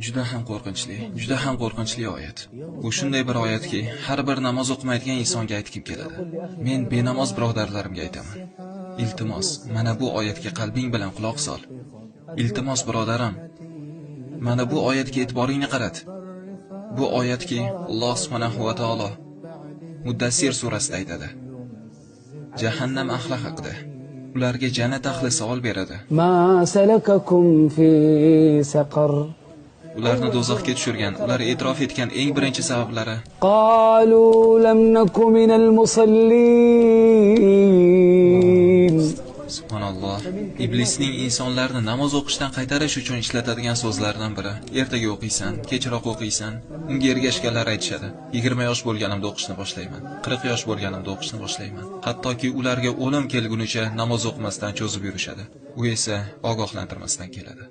Juda ham qo'rqinchli oyat. Bu shunday bir oyatki, har bir namoz o'qimaydigan insonga aytib keladi. Men benamoz birodarlarimga aytaman. Iltimos, mana bu oyatga qalbing bilan quloq sol. Iltimos birodarim, mana bu oyatga e'tiboringni qarat. Bu oyatki Alloh subhanahu va taolo Muddassir surasida aytadi. Jahannam ahli haqida. Ularga jannat ahli savol beradi. Ma salakakum fi saqar. Ularni do'zaxga tushirgan, ular e'tirof etgan eng birinchi sabablari. Qalu lam nakum minal musallin. Subhanalloh. Iblisning insonlarni namoz o'qishdan qaytarish uchun ishlatadigan so'zlaridan biri. Ertaga o'qiysan, kechroq o'qiysan. Unga ergashganlar aytishadi. 20 yosh bo'lganimda o'qishni boshlayman. 40 yosh bo'lganimda o'qishni boshlayman. Hattoki ularga o'lim kelgunicha namoz o'qimasdan cho'zib yurishadi. U esa ogohlantirmasdan keladi.